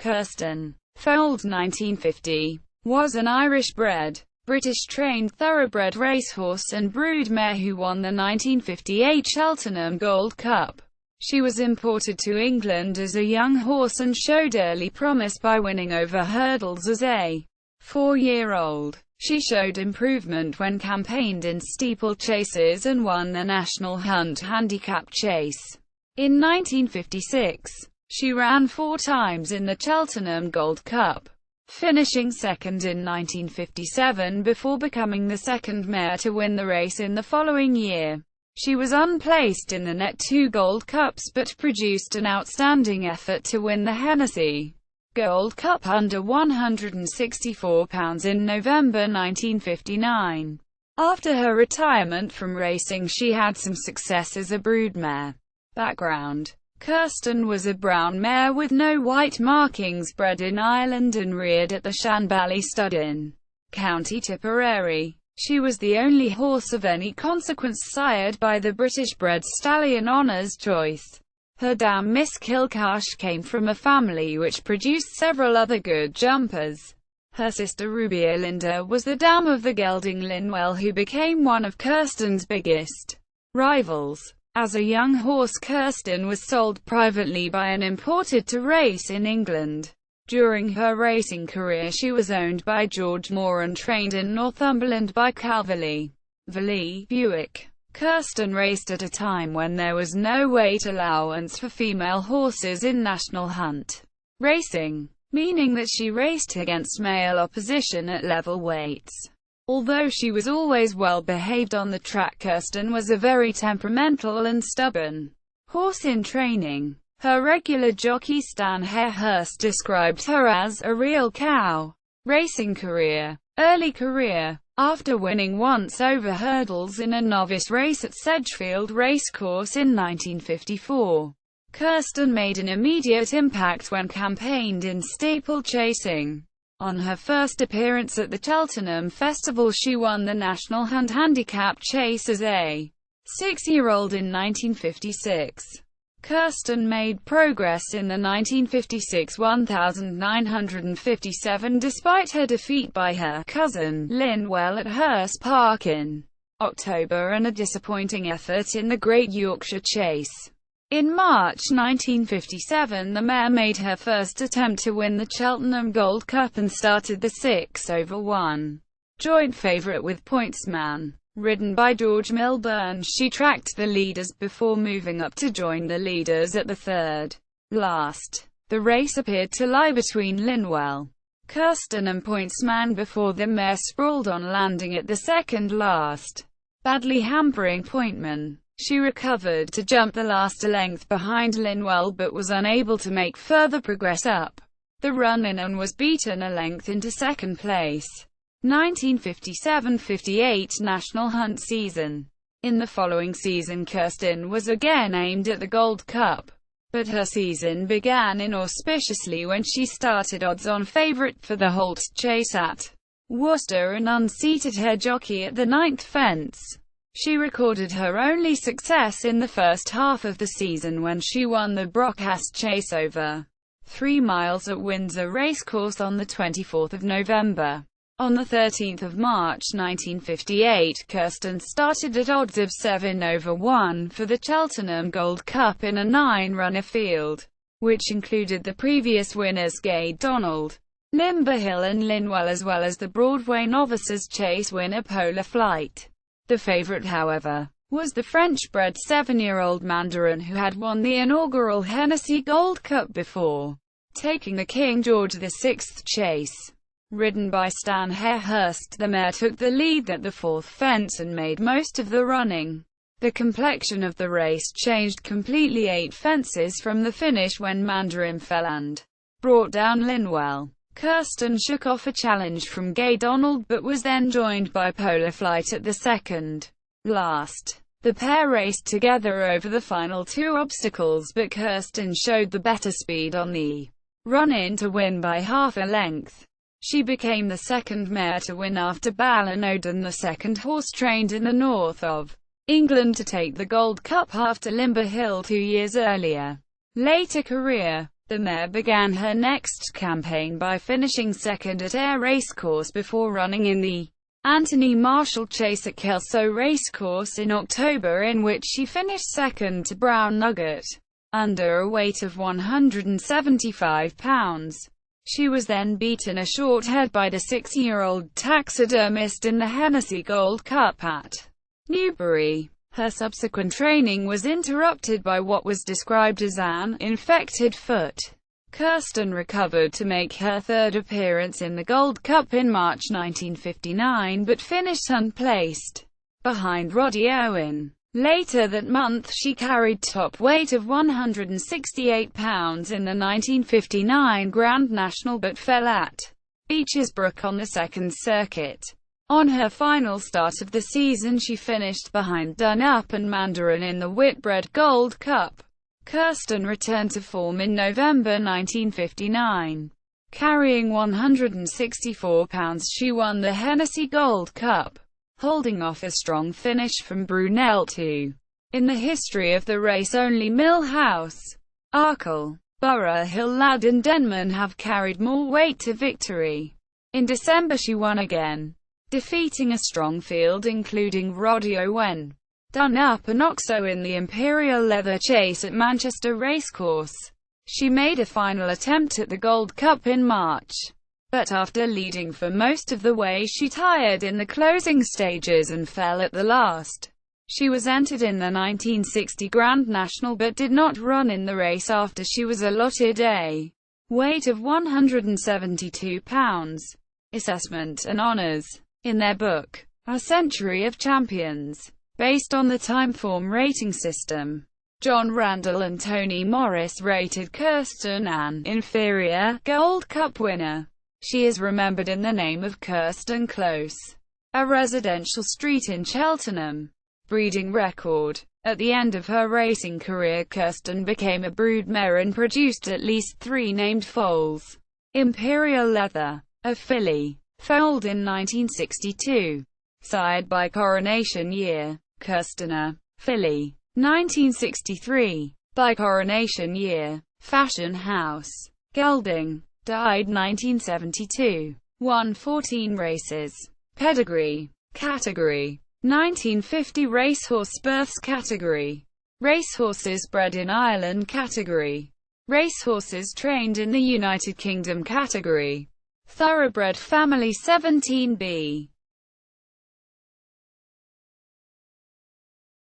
Kerstin, foaled 1950, was an Irish-bred, British-trained thoroughbred racehorse and broodmare who won the 1958 Cheltenham Gold Cup. She was imported to England as a young horse and showed early promise by winning over hurdles as a 4-year-old. She showed improvement when campaigned in steeplechases and won the National Hunt Handicap Chase. In 1956, she ran 4 times in the Cheltenham Gold Cup, finishing second in 1957 before becoming the second mare to win the race in the following year. She was unplaced in the net 2 Gold Cups but produced an outstanding effort to win the Hennessy Gold Cup under 164 pounds in November 1959. After her retirement from racing, she had some success as a broodmare. Background: Kerstin was a brown mare with no white markings, bred in Ireland and reared at the Shanbally stud in County Tipperary. She was the only horse of any consequence sired by the British-bred stallion Honour's Choice. Her dam Miss Kilcash came from a family which produced several other good jumpers. Her sister Rubia Linda was the dam of the gelding Linwell, who became one of Kerstin's biggest rivals. As a young horse, Kerstin was sold privately by an importer to race in England. During her racing career she was owned by George Moore and trained in Northumberland by Calverley Buick. Kerstin raced at a time when there was no weight allowance for female horses in national hunt racing, meaning that she raced against male opposition at level weights. Although she was always well behaved on the track, Kerstin was a very temperamental and stubborn horse in training. Her regular jockey Stan Hairhurst described her as a real cow. Racing career. Early career. After winning once over hurdles in a novice race at Sedgefield Racecourse in 1954, Kerstin made an immediate impact when campaigned in steeplechasing. On her first appearance at the Cheltenham Festival, she won the National Hunt Handicap Chase as a 6-year-old in 1956. Kerstin made progress in the 1956 1957 despite her defeat by her cousin Linwell at Hurst Park in October and a disappointing effort in the Great Yorkshire Chase. In March 1957, the mare made her first attempt to win the Cheltenham Gold Cup and started the 6/1 joint favourite with Pointsman. Ridden by George Milburn, she tracked the leaders before moving up to join the leaders at the third last. The race appeared to lie between Linwell, Kerstin and Pointsman before the mare sprawled on landing at the second last, badly hampering Pointman. She recovered to jump the last a length behind Linwell but was unable to make further progress up the run-in and was beaten a length into second place. 1957-58 National Hunt season. In the following season, Kerstin was again aimed at the Gold Cup, but her season began inauspiciously when she started odds-on favourite for the Holt Chase at Worcester and unseated her jockey at the 9th fence. She recorded her only success in the first half of the season when she won the Brocas Chase over 3 miles at Windsor Racecourse on the 24th of November. On the 13th of March 1958, Kerstin started at odds of 7/1 for the Cheltenham Gold Cup in a 9-runner field, which included the previous winners Gay Donald, Limberhill and Linwell, as well as the Broadway Novices Chase winner Polar Flight. The favourite, however, was the French-bred 7-year-old Mandarin, who had won the inaugural Hennessy Gold Cup before taking the King George VI Chase. Ridden by Stan Hairhurst, the mare took the lead at the 4th fence and made most of the running. The complexion of the race changed completely 8 fences from the finish when Mandarin fell and brought down Linwell. Kerstin shook off a challenge from Gay Donald but was then joined by Polar Flight at the second last. The pair raced together over the final 2 obstacles, but Kerstin showed the better speed on the run-in to win by half a length. She became the second mare to win after Ballinodon, the second horse trained in the north of England to take the Gold Cup after Limberhill 2 years earlier. Later career. The mare began her next campaign by finishing second at Ayr Racecourse before running in the Anthony Marshall Chase at Kelso Racecourse in October, in which she finished second to Brown Nugget, under a weight of 175 pounds. She was then beaten a short head by the 6-year-old taxidermist in the Hennessy Gold Cup at Newbury. Her subsequent training was interrupted by what was described as an infected foot. Kerstin recovered to make her third appearance in the Gold Cup in March 1959, but finished unplaced, behind Roddy Owen. Later that month she carried top weight of 168 pounds in the 1959 Grand National but fell at Beechesbrook on the second circuit. On her final start of the season she finished behind Dun-Up and Mandarin in the Whitbread Gold Cup. Kerstin returned to form in November 1959. Carrying 164 pounds she won the Hennessy Gold Cup, holding off a strong finish from Brunel II. In the history of the race only Millhouse, Arkle, Borough Hill Lad and Denman have carried more weight to victory. In December she won again, defeating a strong field including Roddy Owen, Dun-Up and Oxo in the Imperial Leather Chase at Manchester Racecourse. She made a final attempt at the Gold Cup in March, but after leading for most of the way she tired in the closing stages and fell at the last. She was entered in the 1960 Grand National but did not run in the race after she was allotted a weight of 172 pounds. Assessment and Honours. In their book, A Century of Champions, based on the Timeform rating system, John Randall and Tony Morris rated Kerstin an inferior Gold Cup winner. She is remembered in the name of Kerstin Close, a residential street in Cheltenham. Breeding record. At the end of her racing career Kerstin became a broodmare and produced at least 3 named foals. Imperial Leather, a filly, foaled in 1962. Sired by Coronation Year, Kerstin, filly. 1963. By Coronation Year, Fashion House, Gelding. Died 1972. Won 14 races. Pedigree. Category. 1950 Racehorse Births category. Racehorses bred in Ireland category. Racehorses trained in the United Kingdom category. Thoroughbred family 17B.